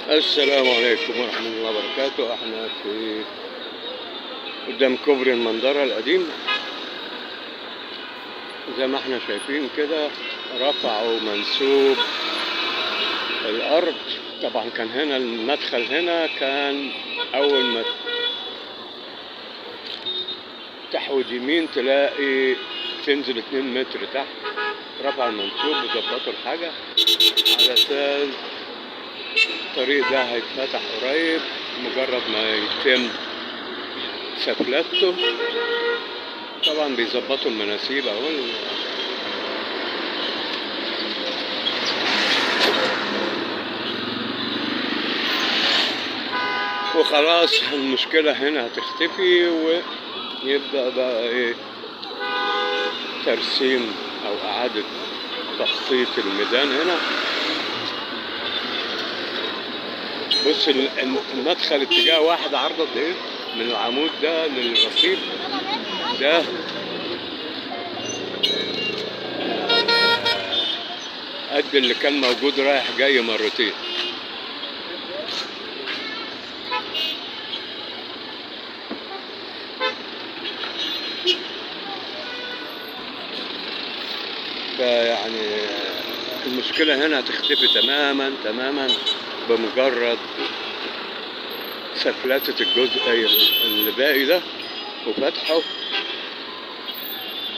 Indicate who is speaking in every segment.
Speaker 1: السلام عليكم ورحمة الله وبركاته. احنا في قدام كوبري المنظرة القديم. زي ما احنا شايفين كده رفعوا منسوب الارض. طبعا كان هنا المدخل، هنا كان اول ما تحود يمين تلاقي تنزل 2 متر تحت. رفعوا المنسوب وظبطوا الحاجة علشان الطريق ده هيتفتح قريب، مجرد ما يتم سفلته. طبعا بيظبطوا المناسيب اهو. وخلاص المشكلة هنا هتختفي، ويبدأ بقى ايه، ترسيم او اعادة تخطيط الميدان هنا. بص المدخل اتجاه واحد عرضه قد ايه من العمود ده للرصيف ده. قد اللي كان موجود رايح جاي مرتين. فيعني المشكلة هنا هتختفي تماما تماما بمجرد سفلتة الجزء اللي باقي ده وفتحه.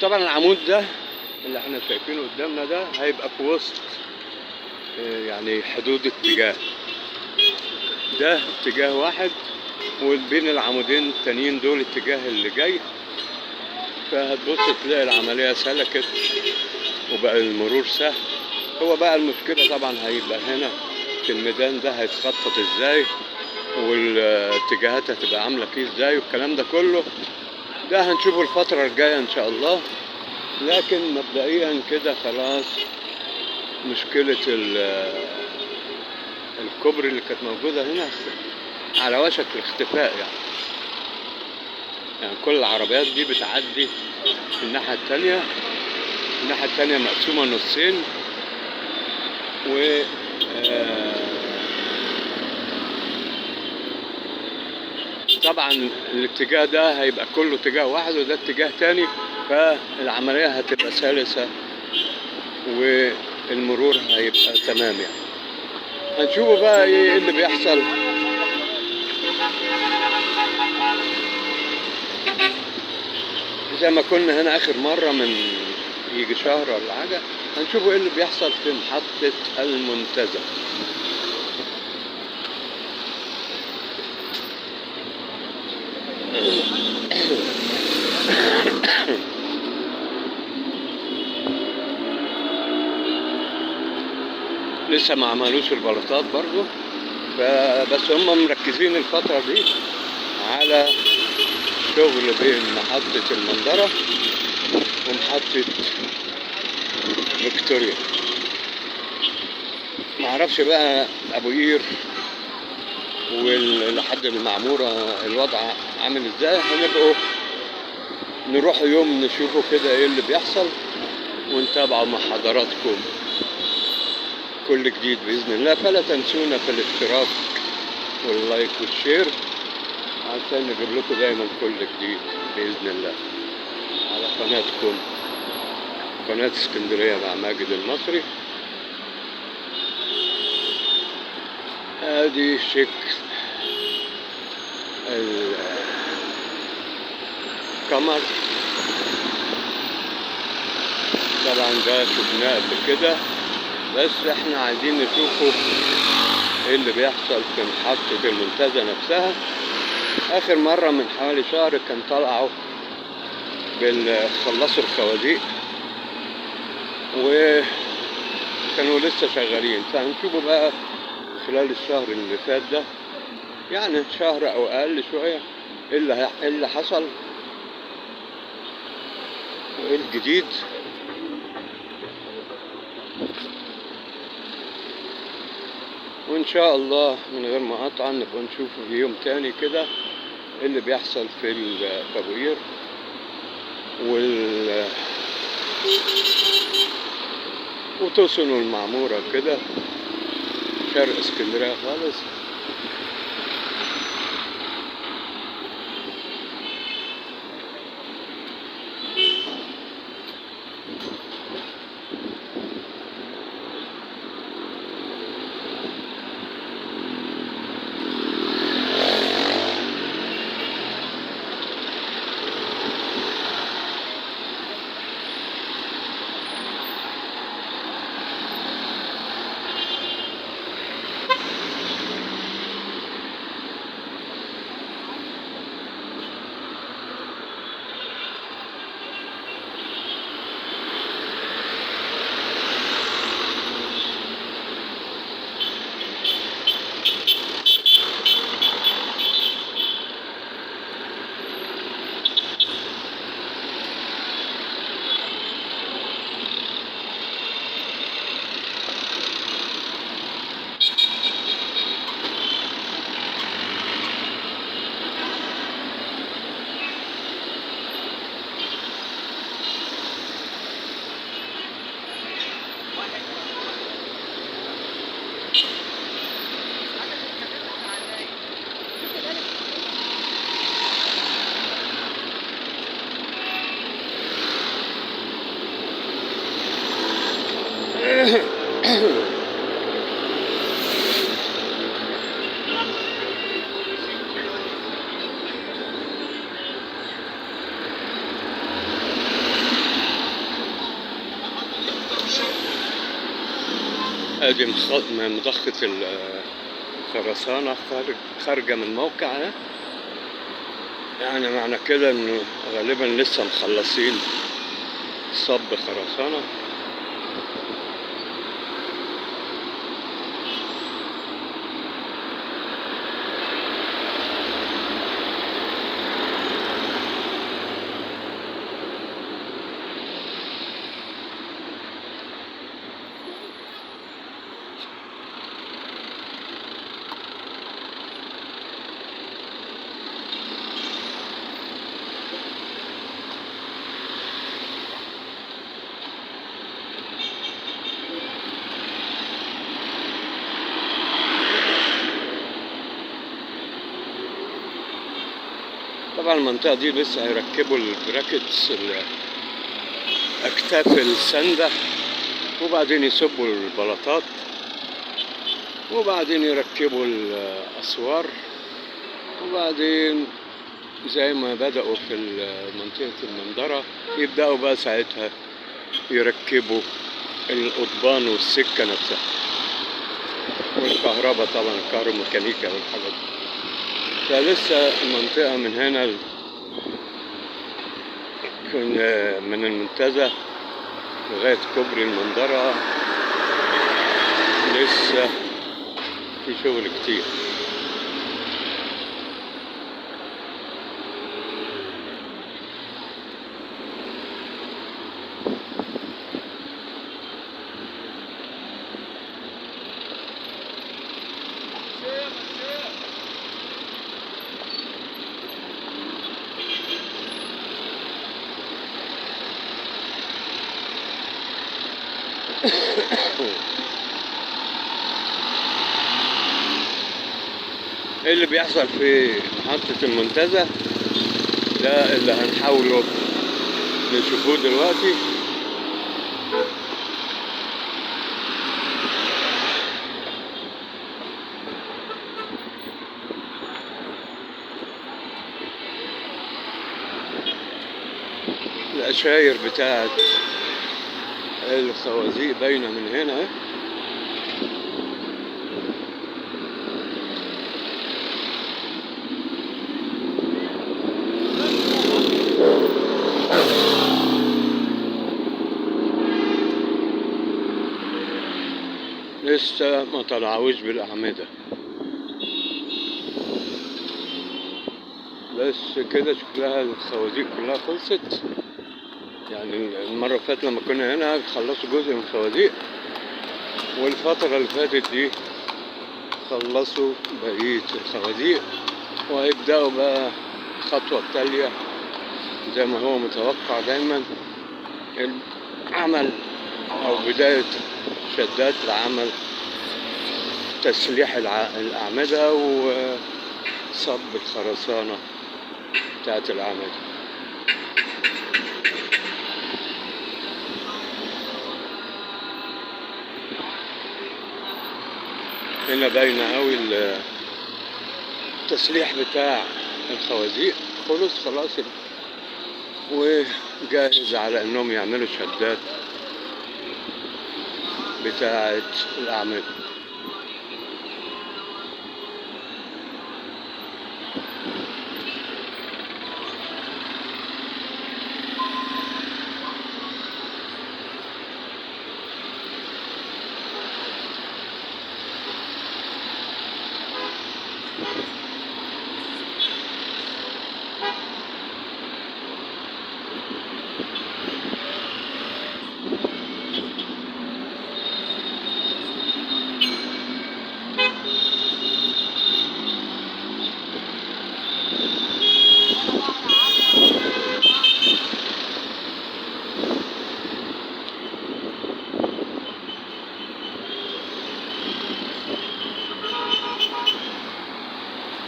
Speaker 1: طبعا العمود ده اللي احنا شايفينه قدامنا ده هيبقى في وسط يعني حدود اتجاه، ده اتجاه واحد، وبين العمودين التانيين دول اتجاه اللي جاي. فهتبص تلاقي العملية سلكت وبقى المرور سهل. هو بقى المشكلة طبعا هيبقى هنا في الميدان ده هيتخطط ازاي، والاتجاهات هتبقى عاملة فيه ازاي، والكلام ده كله ده هنشوفه الفترة الجاية ان شاء الله. لكن مبدئيا كده خلاص مشكلة الكوبري اللي كانت موجودة هنا على وشك الاختفاء. يعني كل العربيات دي بتعدي الناحية التانية. الناحية التانية مقسومة نصين، و طبعا الاتجاه ده هيبقى كله اتجاه واحد وده اتجاه تاني، فالعملية هتبقى سلسة والمرور هيبقى تمام. يعني هنشوفوا بقى ايه اللي بيحصل. زي ما كنا هنا اخر مرة من يجي شهر ولا حاجة، هنشوفوا ايه اللي بيحصل في محطة المنتزه. لسه ما عملوش البلاطات برضو، بس هم مركزين الفترة دي على شغل بين محطة المنظرة ومحطة فيكتوريا. معرفش بقى ابو قير ولحد المعمورة الوضع عامل ازاي. هنبقوا نروح يوم نشوفوا كده ايه اللي بيحصل ونتابعوا مع حضراتكم كل جديد بإذن الله. فلا تنسونا في الاشتراك واللايك والشير عشان نجيب لكم دايما كل جديد بإذن الله على قناتكم، قناة اسكندرية مع ماجد المصري. ادي شكل القمر. طبعا ده شفناه قبل كده، بس احنا عايزين نشوفه ايه اللي بيحصل في محطة المنتزه نفسها. اخر مرة من حوالي شهر كان طلعوا خلصوا الخوازيق وكانوا لسه شغالين. فهنشوفوا بقى خلال الشهر اللي فات ده، يعني شهر او اقل شوية، ايه اللي حصل وايه الجديد. وان شاء الله من غير ما اقطع نبقى نشوفه في يوم تاني كده ايه اللي بيحصل في التبوير وتوصلوا المعمورة كده شرق اسكندرية خالص. ادي مضخة الخرسانة خارجة من الموقع ده. يعني معنى كده انه غالبا لسه مخلصين صب خرسانة. طبعا المنطقة دي لسه هيركبوا البراكتس أكتاف السندة، وبعدين يصبوا البلاطات، وبعدين يركبوا الأسوار، وبعدين زي ما بدأوا في منطقة المنظرة يبدأوا بقى ساعتها يركبوا القضبان والسكة نفسها والكهرباء، طبعا الكهروميكانيكا والحاجات دي. فلسه المنطقة من هنا من المنتزه لغاية كوبري المنظرة لسه في شغل كتير. ايه اللي بيحصل في محطة المنتزه ده اللي هنحاولوا نشوفوه دلوقتي. الأشاير بتاعت الخوازيق باينة من هنا. لسه ما طلعوش بالأعمدة، بس كده شكلها الخوازيق كلها خلصت. يعني المرة اللي فاتت لما كنا هنا خلصوا جزء من الخوازيق، والفترة اللي فاتت دي خلصوا بقية الخوازيق، وهيبدأوا بقى الخطوة التالية زي ما هو متوقع دايما، العمل أو بداية شدات العمل، تسليح الأعمدة وصب الخرسانة بتاعت الأعمدة. هنا باينة أوي التسليح بتاع الخوازيق خلاص، وجاهز على انهم يعملوا شدات بتاعة الأعمدة.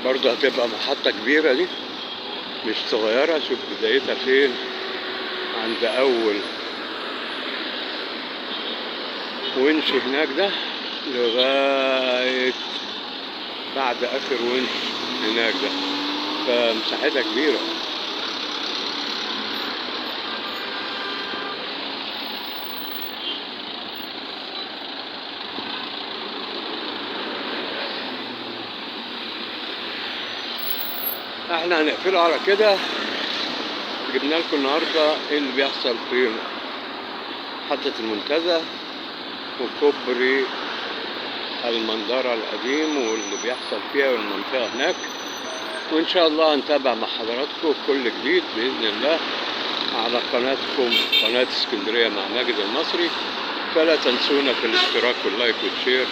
Speaker 1: برضه هتبقى محطة كبيرة دي، مش صغيرة. شوف بدايتها فين، عند أول ونش هناك ده لغاية بعد آخر ونش هناك ده، فمساحتها كبيرة. احنا هنقفله على كده. جبنا لكم النهارده ايه اللي بيحصل في محطة المنتزه وكوبري المنظرة القديم واللي بيحصل فيها والمنطقة هناك، وإن شاء الله هنتابع مع حضراتكم كل جديد بإذن الله على قناتكم قناة اسكندرية مع ماجد المصري. فلا تنسونا في الاشتراك واللايك والشير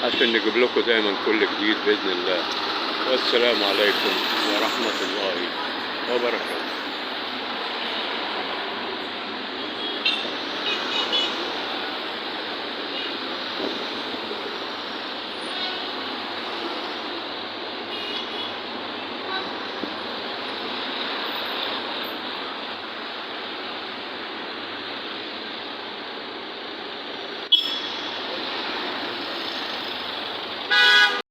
Speaker 1: عشان نجيب لكم دايما كل جديد بإذن الله. والسلام عليكم ورحمة الله وبركاته.